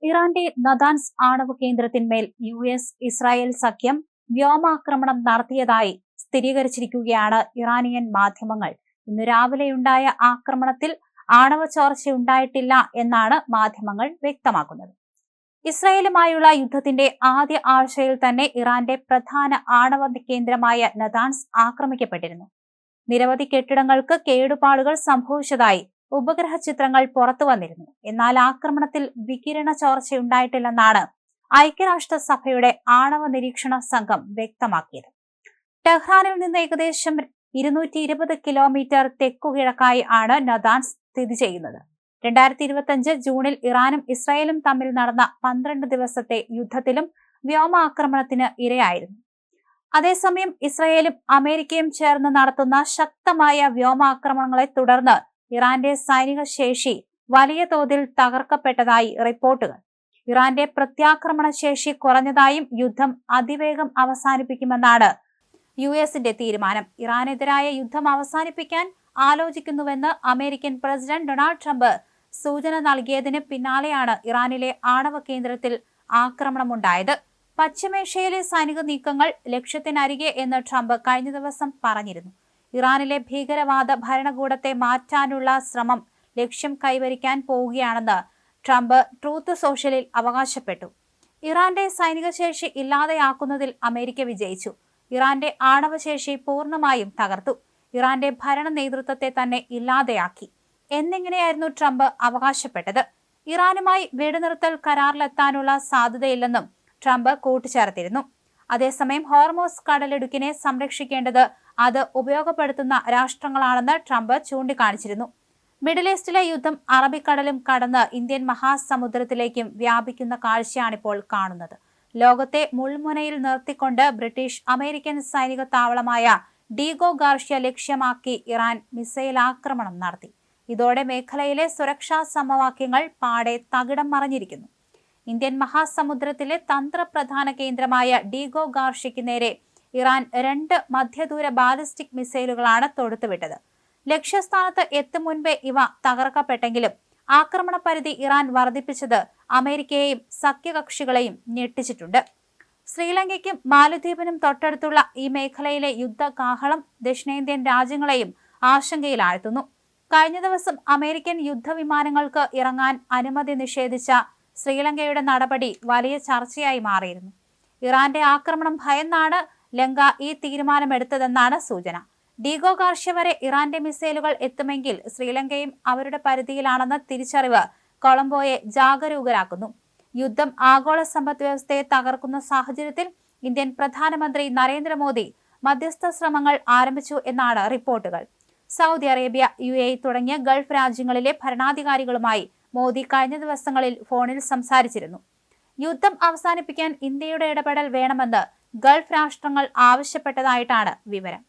ഇറാന്റെ നദാൻസ് ആണവ കേന്ദ്രത്തിന്മേൽ ഇസ്രായേൽ സഖ്യം വ്യോമാക്രമണം നടത്തിയതായി സ്ഥിരീകരിച്ചിരിക്കുകയാണ് ഇറാനിയൻ മാധ്യമങ്ങൾ. ഇന്ന് രാവിലെയുണ്ടായ ആക്രമണത്തിൽ ആണവ ചോർച്ചയുണ്ടായിട്ടില്ല എന്നാണ് മാധ്യമങ്ങൾ വ്യക്തമാക്കുന്നത്. ഇസ്രായേലുമായുള്ള യുദ്ധത്തിന്റെ ആദ്യ ആഴ്ചയിൽ തന്നെ ഇറാന്റെ പ്രധാന ആണവ കേന്ദ്രമായ നദാൻസ് ആക്രമിക്കപ്പെട്ടിരുന്നു. നിരവധി കെട്ടിടങ്ങൾക്ക് കേടുപാടുകൾ സംഭവിച്ചതായി ഉപഗ്രഹ ചിത്രങ്ങൾ പുറത്തു വന്നിരുന്നു. എന്നാൽ ആക്രമണത്തിൽ വികിരണ ചോർച്ചയുണ്ടായിട്ടില്ലെന്നാണ് ഐക്യരാഷ്ട്രസഭയുടെ ആണവ നിരീക്ഷണ സംഘം വ്യക്തമാക്കിയത്. ടെഹ്റാനിൽ നിന്ന് ഏകദേശം 220 കിലോമീറ്റർ തെക്കുകിഴക്കായി ആണ് നദാൻസ് സ്ഥിതി ചെയ്യുന്നത്. 2025 ജൂണിൽ ഇറാനും ഇസ്രായേലും തമ്മിൽ നടന്ന 12 ദിവസത്തെ യുദ്ധത്തിലും വ്യോമാക്രമണത്തിന് ഇരയായിരുന്നു. അതേസമയം ഇസ്രായേലും അമേരിക്കയും ചേർന്ന് നടത്തുന്ന ശക്തമായ വ്യോമാക്രമണങ്ങളെ തുടർന്ന് ഇറാന്റെ സൈനിക ശേഷി വലിയ തോതിൽ തകർക്കപ്പെട്ടതായി റിപ്പോർട്ടുകൾ. ഇറാന്റെ പ്രത്യാക്രമണ ശേഷി കുറഞ്ഞതായും യുദ്ധം അതിവേഗം അവസാനിപ്പിക്കുമെന്നാണ് യുഎസിന്റെ തീരുമാനം. ഇറാനെതിരായ യുദ്ധം അവസാനിപ്പിക്കാൻ ആലോചിക്കുന്നുവെന്ന് അമേരിക്കൻ പ്രസിഡന്റ് ഡൊണാൾഡ് ട്രംപ് സൂചന നൽകിയതിന് പിന്നാലെയാണ് ഇറാനിലെ ആണവ കേന്ദ്രത്തിൽ ആക്രമണമുണ്ടായത്. പശ്ചിമേഷ്യയിലെ സൈനിക നീക്കങ്ങൾ ലക്ഷ്യത്തിനരികെ എന്ന് ട്രംപ് കഴിഞ്ഞ ദിവസം പറഞ്ഞിരുന്നു. ഇറാനിലെ ഭീകരവാദ ഭരണകൂടത്തെ മാറ്റാനുള്ള ശ്രമം ലക്ഷ്യം കൈവരിക്കാൻ പോവുകയാണെന്ന് ട്രംപ് ട്രൂത്ത് സോഷ്യലിൽ അവകാശപ്പെട്ടു. ഇറാന്റെ സൈനിക ശേഷി ഇല്ലാതെയാക്കുന്നതിൽ അമേരിക്ക വിജയിച്ചു. ഇറാന്റെ ആണവശേഷി പൂർണ്ണമായും തകർത്തു. ഇറാന്റെ ഭരണ നേതൃത്വത്തെ തന്നെ ഇല്ലാതെയാക്കി എന്നിങ്ങനെയായിരുന്നു ട്രംപ് അവകാശപ്പെട്ടത്. ഇറാനുമായി വെടിനിർത്തൽ കരാറിലെത്താനുള്ള സാധ്യതയില്ലെന്നും ട്രംപ് കൂട്ടിച്ചേർത്തിരുന്നു. അതേസമയം ഹോർമോസ് കടലിടുക്കിനെ സംരക്ഷിക്കേണ്ടത് അത് ഉപയോഗപ്പെടുത്തുന്ന രാഷ്ട്രങ്ങളാണെന്ന് ട്രംപ് ചൂണ്ടിക്കാണിച്ചിരുന്നു. മിഡിൽ ഈസ്റ്റിലെ യുദ്ധം അറബിക്കടലും കടന്ന് ഇന്ത്യൻ മഹാസമുദ്രത്തിലേക്കും വ്യാപിക്കുന്ന കാഴ്ചയാണിപ്പോൾ കാണുന്നത്. ലോകത്തെ മുൾമുനയിൽ നിർത്തിക്കൊണ്ട് ബ്രിട്ടീഷ് അമേരിക്കൻ സൈനിക താവളമായ ഡീഗോ ഗാർഷ്യ ലക്ഷ്യമാക്കി ഇറാൻ മിസൈൽ ആക്രമണം നടത്തി. ഇതോടെ മേഖലയിലെ സുരക്ഷാ സമവാക്യങ്ങൾ പാടെ തകിടം മറിഞ്ഞിരിക്കുന്നു. ഇന്ത്യൻ മഹാസമുദ്രത്തിലെ തന്ത്രപ്രധാന കേന്ദ്രമായ ഡീഗോ ഗാർഷ്യയ്ക്ക് നേരെ ഇറാൻ 2 മധ്യദൂര ബാലിസ്റ്റിക് മിസൈലുകളാണ് തൊടുത്തുവിട്ടത്. ലക്ഷ്യസ്ഥാനത്ത് എത്തും മുൻപേ ഇവ തകർക്കപ്പെട്ടെങ്കിലും ആക്രമണ പരിധി ഇറാൻ വർദ്ധിപ്പിച്ചത് അമേരിക്കയെയും സഖ്യകക്ഷികളെയും ഞെട്ടിച്ചിട്ടുണ്ട്. ശ്രീലങ്കയ്ക്കും മാലദ്വീപിനും തൊട്ടടുത്തുള്ള ഈ മേഖലയിലെ യുദ്ധകാഹളം ദക്ഷിണേന്ത്യൻ രാജ്യങ്ങളെയും ആശങ്കയിലാഴ്ത്തുന്നു. കഴിഞ്ഞ ദിവസം അമേരിക്കൻ യുദ്ധവിമാനങ്ങൾക്ക് ഇറങ്ങാൻ അനുമതി നിഷേധിച്ച ശ്രീലങ്കയുടെ നടപടി വലിയ ചർച്ചയായി മാറിയിരുന്നു. ഇറാന്റെ ആക്രമണം ഭയന്നാണ് ലങ്ക ഈ തീരുമാനമെടുത്തതെന്നാണ് സൂചന. ഡീഗോ ഗാർഷ്യ വരെ ഇറാന്റെ മിസൈലുകൾ എത്തുമെങ്കിൽ ശ്രീലങ്കയും അവരുടെ പരിധിയിലാണെന്ന തിരിച്ചറിവ് കൊളംബോയെ ജാഗരൂകരാക്കുന്നു. യുദ്ധം ആഗോള സമ്പദ് വ്യവസ്ഥയെ തകർക്കുന്ന സാഹചര്യത്തിൽ ഇന്ത്യൻ പ്രധാനമന്ത്രി നരേന്ദ്രമോദി മധ്യസ്ഥ ശ്രമങ്ങൾ ആരംഭിച്ചു എന്നാണ് റിപ്പോർട്ടുകൾ. സൗദി അറേബ്യ, UAE തുടങ്ങിയ ഗൾഫ് രാജ്യങ്ങളിലെ ഭരണാധികാരികളുമായി മോദി കഴിഞ്ഞ ദിവസങ്ങളിൽ ഫോണിൽ സംസാരിച്ചിരുന്നു. യുദ്ധം അവസാനിപ്പിക്കാൻ ഇന്ത്യയുടെ ഇടപെടൽ വേണമെന്ന് ഗൾഫ് രാഷ്ട്രങ്ങൾ ആവശ്യപ്പെട്ടതായിട്ടാണ് വിവരം.